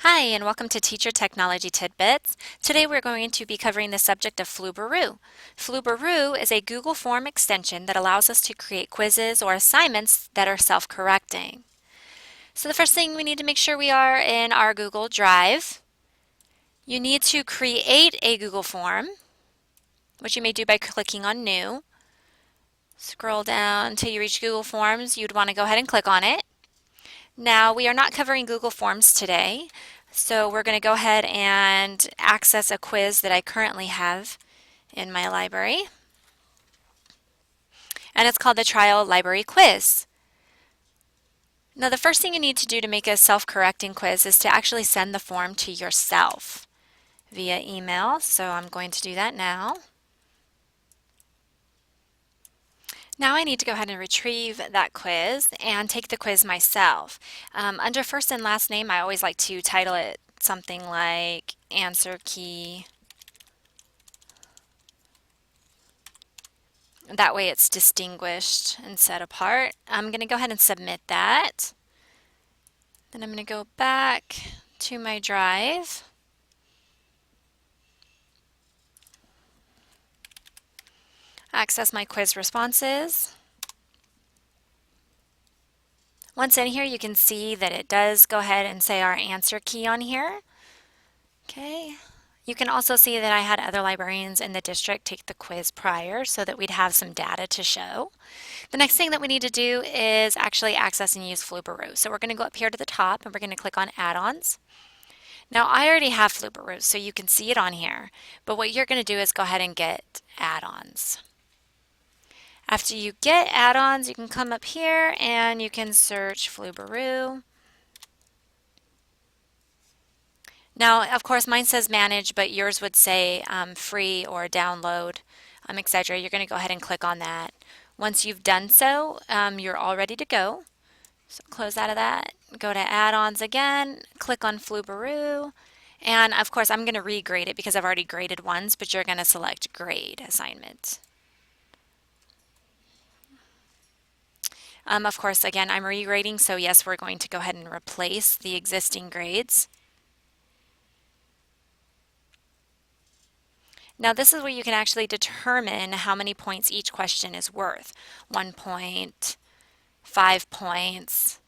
Hi, and welcome to Teacher Technology Tidbits. Today we're going to be covering the subject of Flubaroo. Flubaroo is a Google Form extension that allows us to create quizzes or assignments that are self-correcting. So the first thing we need to make sure we are in our Google Drive. You need to create a Google Form, which you may do by clicking on New. Scroll down until you reach Google Forms. You'd want to go ahead and click on it. Now, we are not covering Google Forms today, so we're going to go ahead and access a quiz that I currently have in my library, and it's called the Trial Library Quiz. Now, the first thing you need to do to make a self-correcting quiz is to actually send the form to yourself via email, so I'm going to do that now. Now I need to go ahead and retrieve that quiz and take the quiz myself. Under first and last name, I always like to title it something like answer key. That way it's distinguished and set apart. I'm going to go ahead and submit that. Then I'm going to go back to my drive. Access my quiz responses. Once in here, you can see that it does go ahead and say our answer key on here. Okay. You can also see that I had other librarians in the district take the quiz prior so that we'd have some data to show. The next thing that we need to do is actually access and use Flubaroo. So we're going to go up here to the top and we're going to click on add-ons. Now I already have Flubaroo, so you can see it on here, but what you're going to do is go ahead and get add-ons. After you get add-ons, you can come up here and you can search Flubaroo. Now, of course, mine says manage, but yours would say free or download, etc. You're going to go ahead and click on that. Once you've done so, you're all ready to go. So close out of that, go to add-ons again, click on Flubaroo, and of course I'm going to regrade it because I've already graded once, but you're going to select grade assignment. Of course, again, I'm regrading, so yes, we're going to go ahead and replace the existing grades. Now this is where you can actually determine how many points each question is worth. 1 point, 5 points.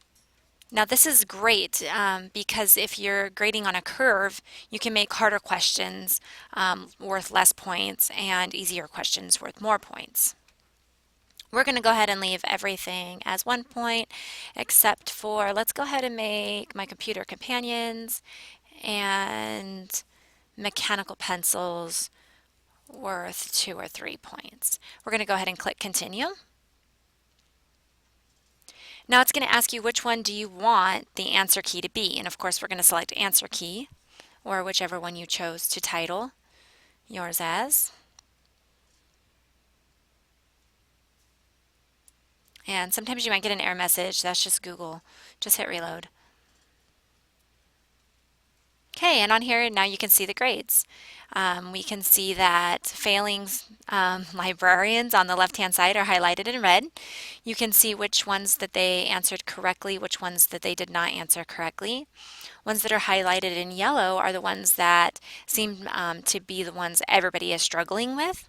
Now this is great because if you're grading on a curve, you can make harder questions worth less points and easier questions worth more points. We're going to go ahead and leave everything as 1 point except for, let's go ahead and make my computer companions and mechanical pencils worth 2 or 3 points. We're going to go ahead and click continue. Now it's going to ask you which one do you want the answer key to be, and of course we're going to select answer key or whichever one you chose to title yours as. And sometimes you might get an error message. That's just Google. Just hit reload. Okay, and on here now you can see the grades. We can see that failing librarians on the left-hand side are highlighted in red. You can see which ones that they answered correctly, which ones that they did not answer correctly. Ones that are highlighted in yellow are the ones that seem to be the ones everybody is struggling with.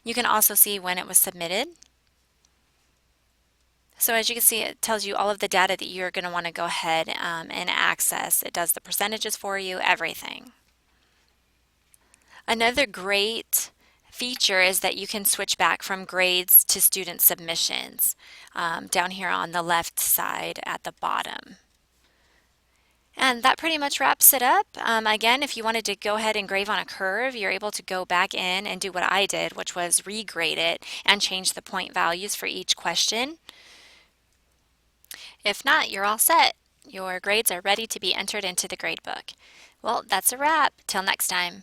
You can also see when it was submitted. So as you can see, it tells you all of the data that you're going to want to go ahead and access. It does the percentages for you, everything. Another great feature is that you can switch back from grades to student submissions down here on the left side at the bottom. And that pretty much wraps it up. Again, if you wanted to go ahead and grade on a curve, you're able to go back in and do what I did, which was regrade it and change the point values for each question. If not, you're all set. Your grades are ready to be entered into the gradebook. Well, that's a wrap. Till next time.